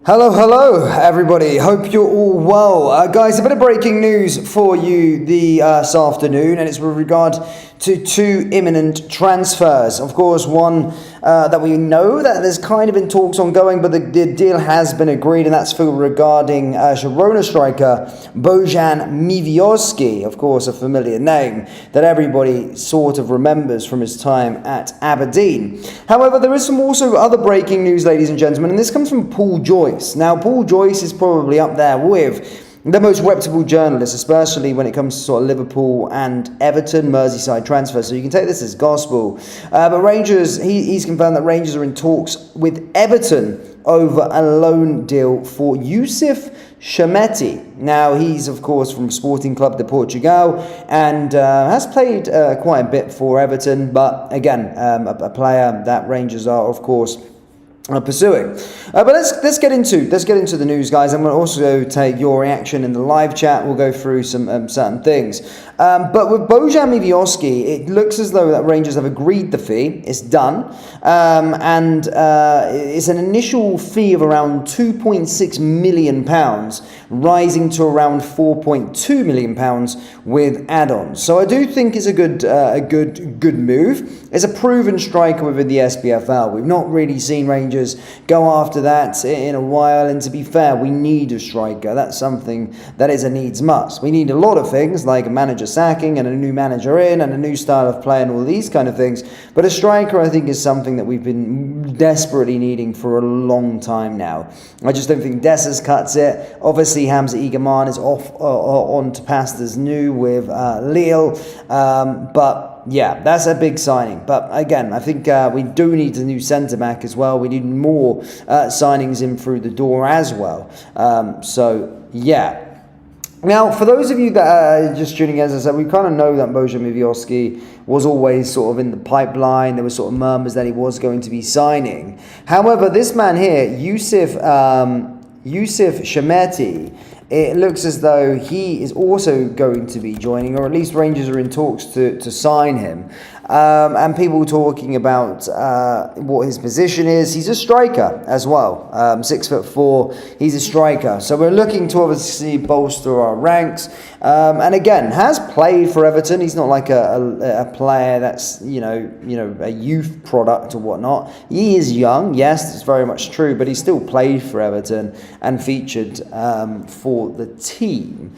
Hello, everybody. Hope you're all well. Guys, a bit of breaking news for you this afternoon, and it's with regard to two imminent transfers. Of course, one that we know that there's kind of been talks ongoing, but the deal has been agreed, and that's regarding Girona striker Bojan Miovski. Of course, a familiar name that everybody sort of remembers from his time at Aberdeen. However, there is some also other breaking news, ladies and gentlemen, and this comes from Paul Joyce. Now, Paul Joyce is probably up there with the most reputable journalists, especially when it comes to sort of Liverpool and Everton, Merseyside transfers. So you can take this as gospel. But Rangers, he's confirmed that Rangers are in talks with Everton over a loan deal for Youssef Chermiti. Now, he's, of course, from Sporting Club de Portugal and has played quite a bit for Everton. But again, a player that Rangers are, of course, pursuing. But let's get into the news, guys. I'm going to also take your reaction in the live chat. We'll go through some certain things. But with Bojan Miovski, it looks as though that Rangers have agreed the fee. It's done, and it's an initial fee of around £2.6 million, rising to around £4.2 million with add-ons. So I do think it's a good move. It's a proven striker within the SPFL. We've not really seen Rangers go after that in a while, and to be fair, we need a striker. That's something that is a needs must. We need a lot of things like a manager sacking and a new manager in and a new style of play and all these kind of things, but a striker, I think, is something that we've been desperately needing for a long time now. I just don't think Dessers cuts it. Obviously, Hamza Egerman is off on to pastures new with Lille, but yeah, that's a big signing. But again, I think we do need a new centre-back as well. We need more signings in through the door as well. So, yeah. Now, for those of you that are just tuning in, as I said, we kind of know that Bojan Miovski was always sort of in the pipeline. There were sort of murmurs that he was going to be signing. However, this man here, Youssef Chermiti, it looks as though he is also going to be joining, or at least Rangers are in talks to sign him. And people talking about what his position is. He's a striker as well, 6'4". He's a striker, so we're looking to obviously bolster our ranks. And again, has played for Everton. He's not like a player that's you know a youth product or whatnot. He is young, yes, it's very much true, but he still played for Everton and featured for the team,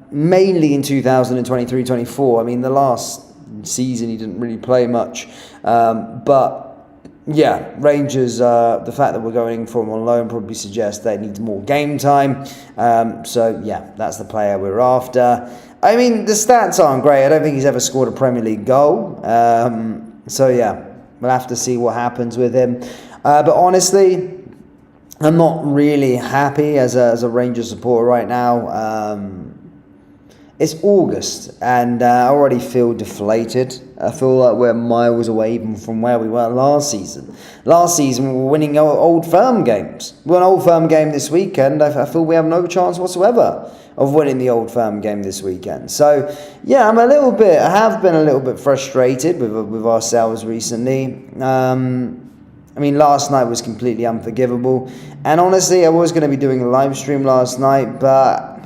mainly in 2023-24. I mean, the last season he didn't really play much, but yeah, Rangers, the fact that we're going for him on loan probably suggests they need more game time. So yeah, that's the player we're after. I mean, the stats aren't great. I don't think he's ever scored a Premier League goal. So yeah, we'll have to see what happens with him. But honestly, I'm not really happy as a Rangers supporter right now. It's August, and I already feel deflated. I feel like we're miles away even from where we were last season. Last season, we were winning Old Firm games. We won an Old Firm game this weekend. I feel we have no chance whatsoever of winning the Old Firm game this weekend. So, yeah, I have been a little bit frustrated with ourselves recently. I mean, last night was completely unforgivable. And honestly, I was going to be doing a live stream last night, but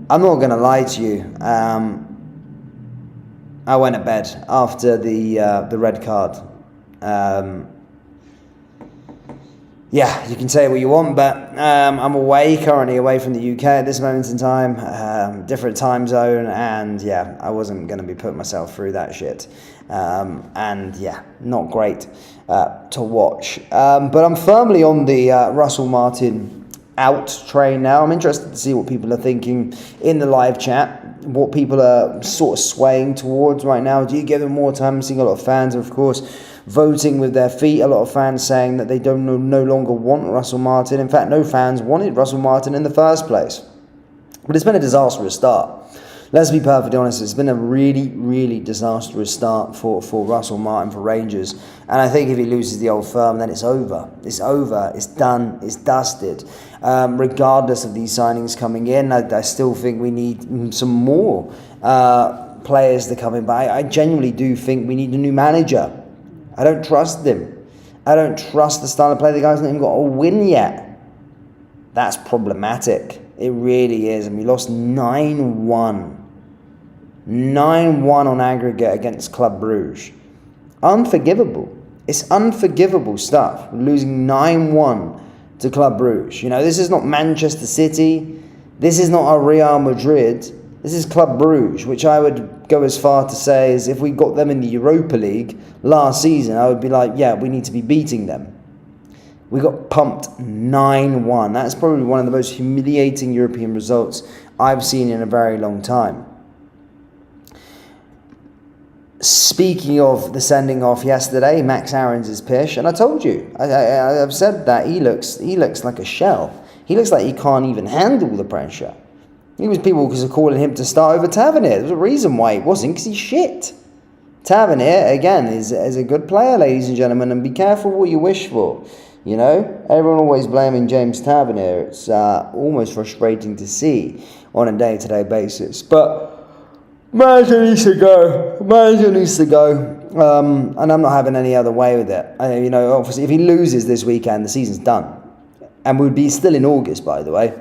I'm not going to lie to you. I went to bed after the red card. Yeah, you can say what you want, but I'm currently away from the UK at this moment in time, different time zone, and yeah, I wasn't going to be putting myself through that shit. And yeah, not great to watch. But I'm firmly on the Russell Martin out train now. I'm interested to see what people are thinking in the live chat, what people are sort of swaying towards right now. Do you give them more time? I'm seeing a lot of fans, of course, voting with their feet. A lot of fans saying that they no longer want Russell Martin. In fact, no fans wanted Russell Martin in the first place. But it's been a disastrous start. Let's be perfectly honest, it's been a really, really disastrous start for Russell Martin, for Rangers. And I think if he loses the Old Firm, then it's over. It's over. It's done. It's dusted. Regardless of these signings coming in, I still think we need some more players to come in. But I genuinely do think we need a new manager. I don't trust him. I don't trust the style of play. The guy's not even got a win yet. That's problematic. It really is. And we lost 9-1. 9-1 on aggregate against Club Brugge. Unforgivable. It's unforgivable stuff. We're losing 9-1 to Club Brugge. You know, this is not Manchester City. This is not a Real Madrid. This is Club Brugge, which I would go as far to say is if we got them in the Europa League last season, I would be like, yeah, we need to be beating them. We got pumped 9-1. That's probably one of the most humiliating European results I've seen in a very long time. Speaking of the sending off yesterday, Max Aarons is pish, and I told you, I've said that he looks like a shell. He looks like he can't even handle the pressure. People were calling him to start over Tavernier. There's a reason why he wasn't, because he's shit. Tavernier, again, is a good player, ladies and gentlemen, and be careful what you wish for. You know, everyone always blaming James Tavernier. It's almost frustrating to see on a day-to-day basis. But manager needs to go. And I'm not having any other way with it. You know, obviously, if he loses this weekend, the season's done. And we'd be still in August, by the way.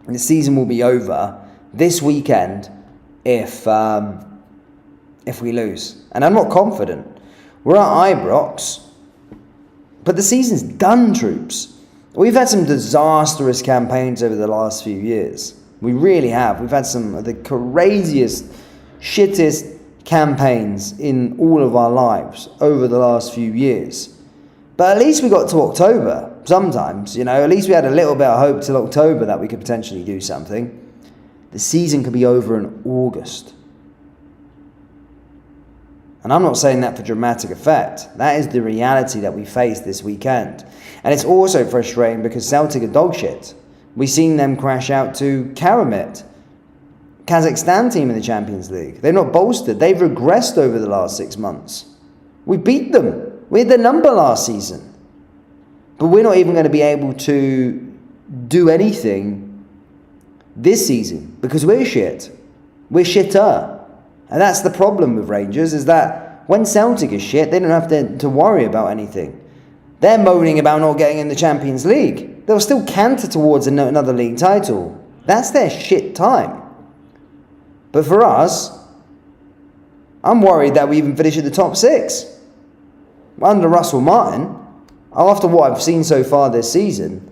And the season will be over this weekend if we lose. And I'm not confident. We're at Ibrox. But the season's done, troops. We've had some disastrous campaigns over the last few years. We really have. We've had some of the craziest, shittest campaigns in all of our lives over the last few years. But at least we got to October sometimes, you know. At least we had a little bit of hope till October that we could potentially do something. The season could be over in August. And I'm not saying that for dramatic effect. That is the reality that we face this weekend. And it's also frustrating because Celtic are dog shit. We've seen them crash out to Karamet, Kazakhstan team in the Champions League. They're not bolstered. They've regressed over the last 6 months. We beat them. We had the number last season. But we're not even going to be able to do anything this season because we're shit. We're shitter. And that's the problem with Rangers, is that when Celtic is shit, they don't have to worry about anything. They're moaning about not getting in the Champions League. They'll still canter towards another league title. That's their shit time. But for us, I'm worried that we even finish in the top 6. Under Russell Martin, after what I've seen so far this season.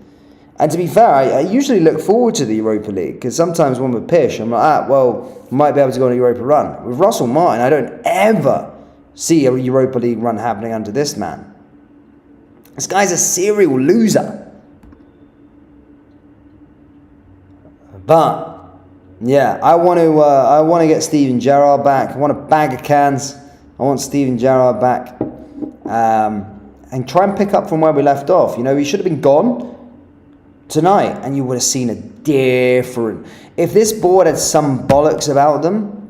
And to be fair, I usually look forward to the Europa League, because sometimes when we're pish, I'm like, well, we might be able to go on a Europa run. With Russell Martin, I don't ever see a Europa League run happening under this man. This guy's a serial loser. But yeah, I want to get Steven Gerrard back. I want a bag of cans. I want Steven Gerrard back, and try and pick up from where we left off. You know, he should have been gone tonight, and you would have seen a different. If this board had some bollocks about them,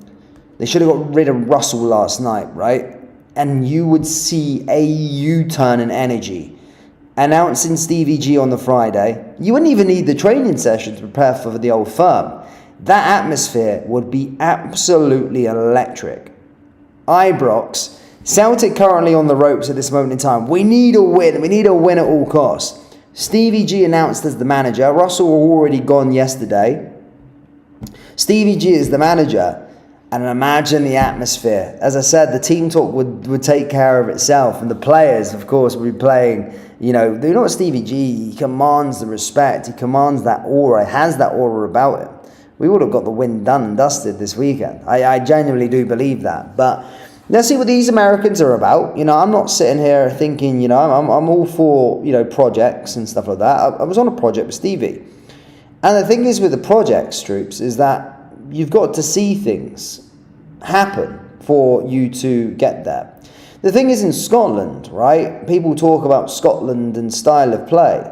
they should have got rid of Russell last night, right? And you would see a U-turn in energy. Announcing Stevie G on the Friday, you wouldn't even need the training session to prepare for the old firm. That atmosphere would be absolutely electric. Ibrox, Celtic currently on the ropes at this moment in time. We need a win. We need a win at all costs. Stevie G announced as the manager. Russell already gone yesterday. Stevie G is the manager. And imagine the atmosphere. As I said, the team talk would take care of itself. And the players, of course, would be playing, you know what Stevie G, he commands the respect. He commands that aura. He has that aura about him. We would have got the win done and dusted this weekend. I genuinely do believe that. But let's see what these Americans are about. You know, I'm not sitting here thinking, you know, I'm all for, you know, projects and stuff like that. I was on a project with Stevie. And the thing is with the projects, troops, is that you've got to see things happen for you to get there. The thing is in Scotland, right? People talk about Scotland and style of play.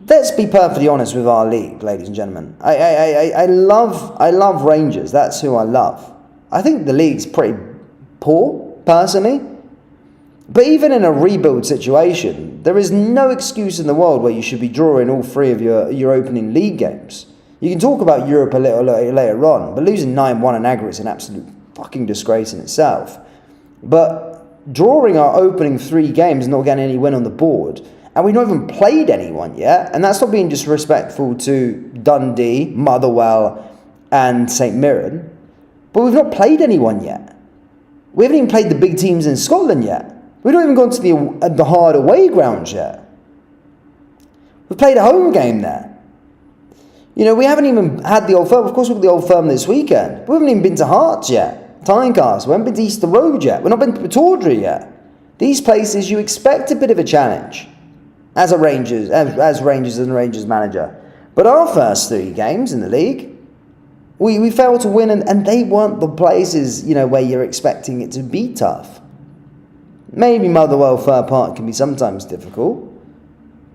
Let's be perfectly honest with our league, ladies and gentlemen. I love Rangers. That's who I love. I think the league's pretty poor, personally. But even in a rebuild situation, there is no excuse in the world where you should be drawing all 3 of your opening league games. You can talk about Europe a little later on, but losing 9-1 in aggregate is an absolute fucking disgrace in itself. But drawing our opening 3 games and not getting any win on the board, And we've not even played anyone yet. And that's not being disrespectful to Dundee, Motherwell, and St Mirren. But we've not played anyone yet. We haven't even played the big teams in Scotland yet. We've not even gone to the hard away grounds yet. We've played a home game there. You know, we haven't even had the Old Firm. Of course, we've got the Old Firm this weekend. We haven't even been to Hearts yet. Tynecastle. We haven't been to Easter Road yet. We've not been to Pittodrie yet. These places, you expect a bit of a challenge as Rangers and Rangers manager. But our first 3 games in the league, we failed to win, and they weren't the places, you know, where you're expecting it to be tough. Maybe Motherwell Fir Park can be sometimes difficult.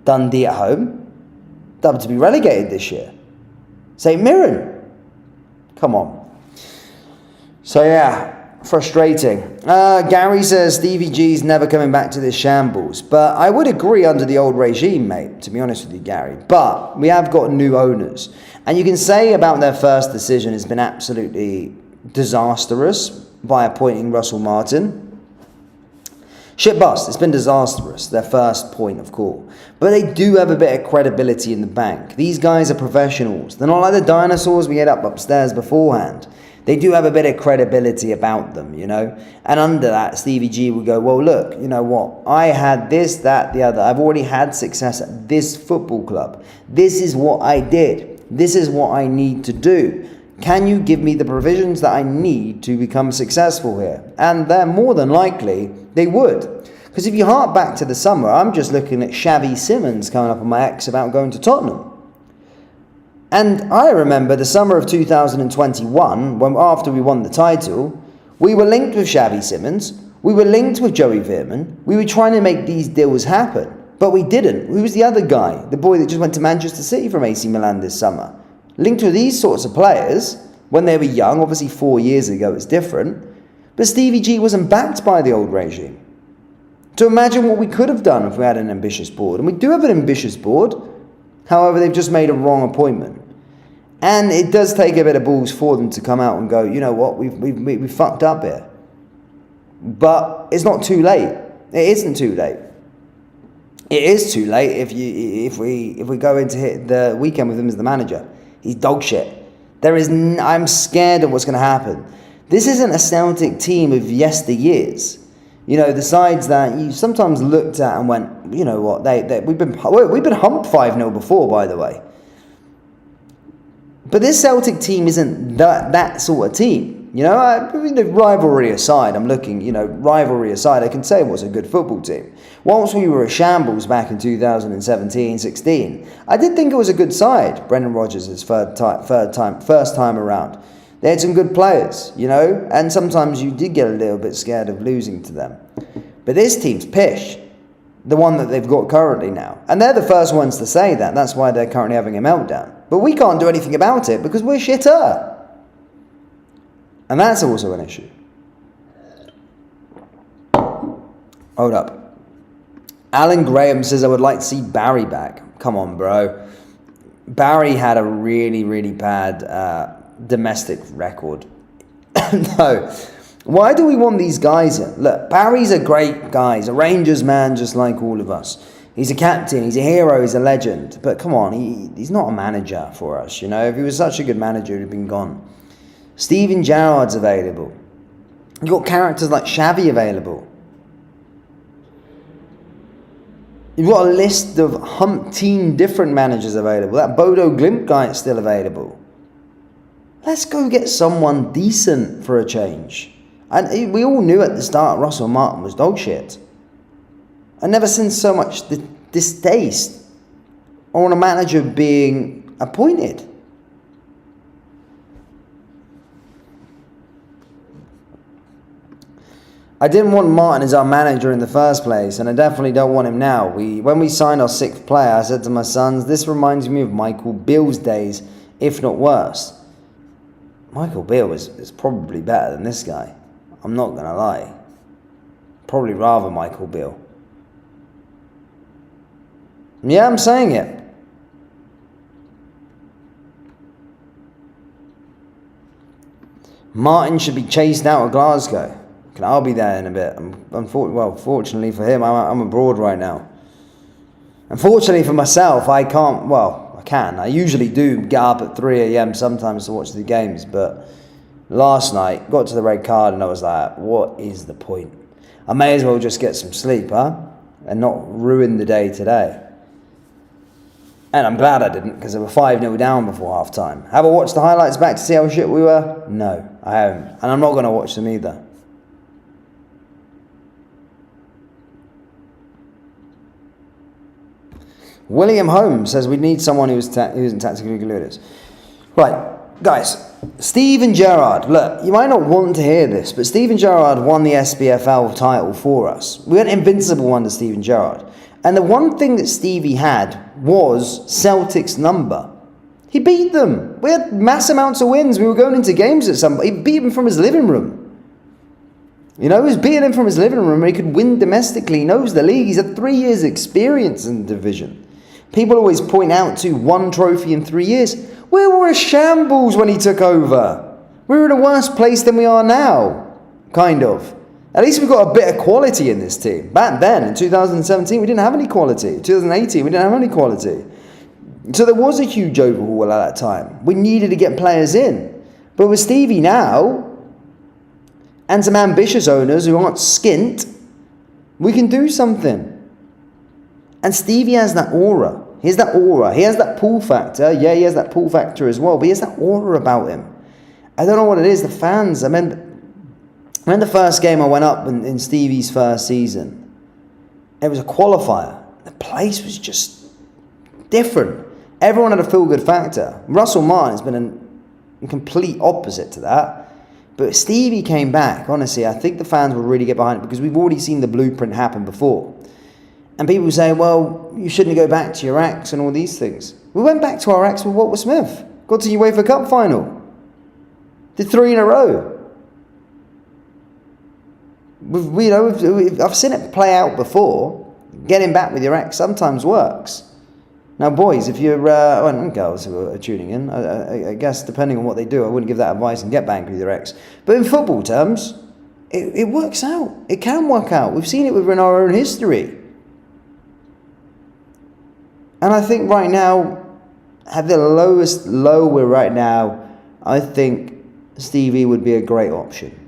Dundee at home, double to be relegated this year. St Mirren, come on. So yeah, frustrating. Gary says Stevie G's never coming back to this shambles, but I would agree under the old regime, mate, to be honest with you, Gary. But we have got new owners, and you can say about their first decision has been absolutely disastrous by appointing Russell Martin. Shit bust. It's been disastrous, their first point of call. But they do have a bit of credibility in the bank. These guys are professionals. They're not like the dinosaurs we had upstairs beforehand. They do have a bit of credibility about them, you know. And under that, Stevie G would go, well, look, you know what? I had this, that, the other. I've already had success at this football club. This is what I did. This is what I need to do. Can you give me the provisions that I need to become successful here? And they're more than likely, they would. Because if you hark back to the summer, I'm just looking at Xavi Simons coming up on my ex about going to Tottenham. And I remember the summer of 2021, when after we won the title, we were linked with Xavi Simons, we were linked with Joey Veerman, we were trying to make these deals happen. But we didn't. Who was the other guy? The boy that just went to Manchester City from AC Milan this summer. Linked with these sorts of players when they were young, obviously 4 years ago it's different, but Stevie G wasn't backed by the old regime. To imagine what we could have done if we had an ambitious board, and we do have an ambitious board, however they've just made a wrong appointment. And it does take a bit of balls for them to come out and go, you know what, we fucked up here. But it's not too late. It isn't too late. It is too late if we go into the weekend with him as the manager. He's dog shit. I'm scared of what's going to happen. This isn't a Celtic team of yesteryears. You know, the sides that you sometimes looked at and went, you know what, we've been humped 5-0 before, by the way. But this Celtic team isn't that sort of team. You know, rivalry aside, rivalry aside, I can say it was a good football team. Whilst we were a shambles back in 2017-16, I did think it was a good side. Brendan Rodgers' first time around. They had some good players, you know, and sometimes you did get a little bit scared of losing to them. But this team's pish, the one that they've got currently now. And they're the first ones to say that. That's why they're currently having a meltdown. But we can't do anything about it because we're shitter. And that's also an issue. Hold up. Alan Graham says, I would like to see Barry back. Come on, bro. Barry had a really, really bad domestic record. No. Why do we want these guys in? Look, Barry's a great guy. He's a Rangers man just like all of us. He's a captain. He's a hero. He's a legend. But come on, he's not a manager for us, you know. If he was such a good manager, he'd have been gone. Steven Gerrard's available. You've got characters like Xavi available. You've got a list of umpteen different managers available. That Bodo Glimt guy is still available. Let's go get someone decent for a change. And we all knew at the start Russell Martin was dog shit. I've never seen so much distaste on a manager being appointed. I didn't want Martin as our manager in the first place, and I definitely don't want him now. When we signed our 6th player, I said to my sons, this reminds me of Michael Beale's days, if not worse. Michael Beale is probably better than this guy. I'm not going to lie. Probably rather Michael Beale. Yeah, I'm saying it. Martin should be chased out of Glasgow. I'll be there in a bit. Fortunately for him, I'm abroad right now. Unfortunately for myself, I can't, well, I can. I usually do get up at 3 a.m. sometimes to watch the games, but last night, got to the red card and I was like, what is the point? I may as well just get some sleep, huh? And not ruin the day today. And I'm glad I didn't, because they were 5-0 down before half-time. Have I watched the highlights back to see how shit we were? No, I haven't. And I'm not going to watch them either. William Holmes says we need someone who isn't tactically clueless. Right, guys. Steven Gerrard. Look, you might not want to hear this, but Steven Gerrard won the SPFL title for us. We went invincible under Steven Gerrard. And the one thing that Stevie had was Celtic's number. He beat them. We had mass amounts of wins. We were going into games at some point. He beat him from his living room. You know, he was beating him from his living room. He could win domestically. He knows the league. He's had 3 years experience in the division. People always point out to 1 trophy in 3 years. We were a shambles when he took over. We were in a worse place than we are now. Kind of. At least we've got a bit of quality in this team. Back then, in 2017, we didn't have any quality. 2018, we didn't have any quality. So there was a huge overhaul at that time. We needed to get players in. But with Stevie now, and some ambitious owners who aren't skint, we can do something. And Stevie has that aura. He has that aura. He has that pull factor. Yeah, he has that pull factor as well. But he has that aura about him. I don't know what it is. The fans, I remember the first game I went up in Stevie's first season. It was a qualifier. The place was just different. Everyone had a feel-good factor. Russell Martin has been a complete opposite to that. But Stevie came back. Honestly, I think the fans will really get behind it because we've already seen the blueprint happen before. And people say, well, you shouldn't go back to your acts and all these things. We went back to our acts with Walter Smith. Got to the UEFA Cup final. Did 3 in a row. I've seen it play out before. Getting back with your ex sometimes works. Now, boys, if you're and girls who are tuning in, I guess depending on what they do, I wouldn't give that advice and get back with your ex. But in football terms, it works out. It can work out. We've seen it within our own history. And I think right now, at the lowest low we're right now, I think Stevie would be a great option.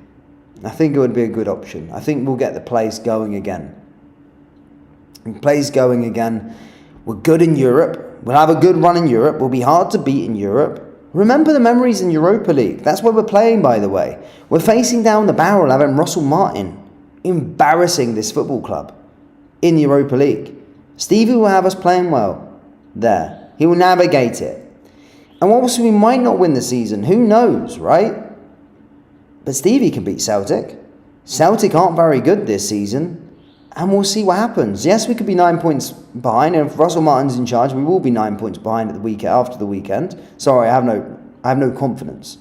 I think it would be a good option. I think we'll get the place going again. We're good in Europe. We'll have a good run in Europe. We'll be hard to beat in Europe. Remember the memories in Europa League. That's where we're playing, by the way. We're facing down the barrel having Russell Martin embarrassing this football club in Europa League. Stevie will have us playing well there. He will navigate it. And also, we might not win the season. Who knows, right? But Stevie can beat Celtic. Celtic aren't very good this season. And we'll see what happens. Yes, we could be 9 points behind. And if Russell Martin's in charge, we will be 9 points behind at the weekend after the weekend. Sorry, I have no confidence.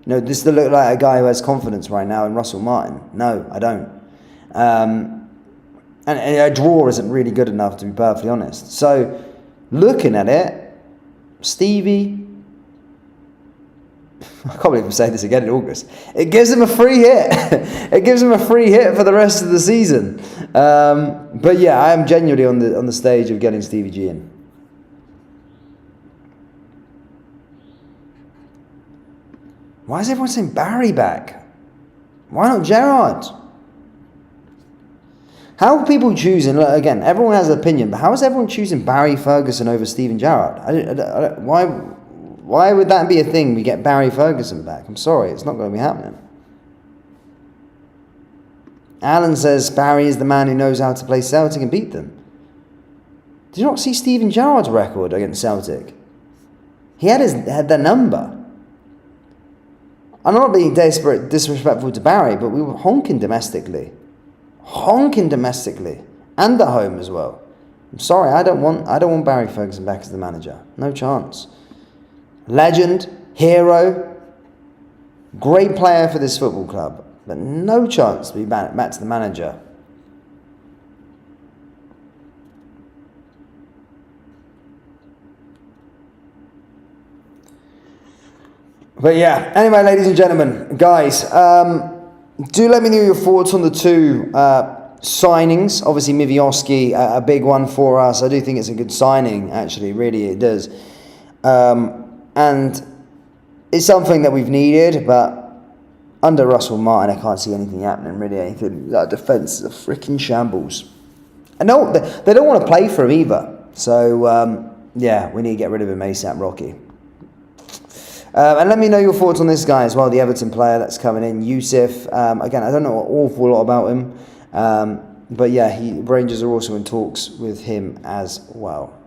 You know, this does look like a guy who has confidence right now in Russell Martin. No, I don't. And a draw isn't really good enough, to be perfectly honest. So, looking at it, Stevie, I can't believe I'm saying this again in August. It gives him a free hit. It gives him a free hit for the rest of the season. But yeah, I am genuinely on the stage of getting Stevie G in. Why is everyone saying Barry back? Why not Gerrard? How are people choosing? Look, again, everyone has an opinion, but how is everyone choosing Barry Ferguson over Steven Gerrard? Why would that be a thing? We get Barry Ferguson back. I'm sorry, it's not going to be happening. Alan says Barry is the man who knows how to play Celtic and beat them. Did you not see Steven Gerrard's record against Celtic? He had their number. I'm not being disrespectful to Barry, but we were honking domestically. And at home as well. I'm sorry, I don't want Barry Ferguson back as the manager. No chance. Legend, hero, great player for this football club, but no chance to be back to the manager. But yeah, anyway, ladies and gentlemen, guys, do let me know your thoughts on the two signings, obviously Miovski, a big one for us. I do think it's a good signing, actually, really it does. And it's something that we've needed, but under Russell Martin, I can't see anything happening, really. Anything. That defence is a freaking shambles. And no, they don't want to play for him either. So, yeah, we need to get rid of him ASAP, Rocky. And let me know your thoughts on this guy as well, the Everton player that's coming in, Youssef. Again, I don't know an awful lot about him. But yeah, Rangers are also in talks with him as well.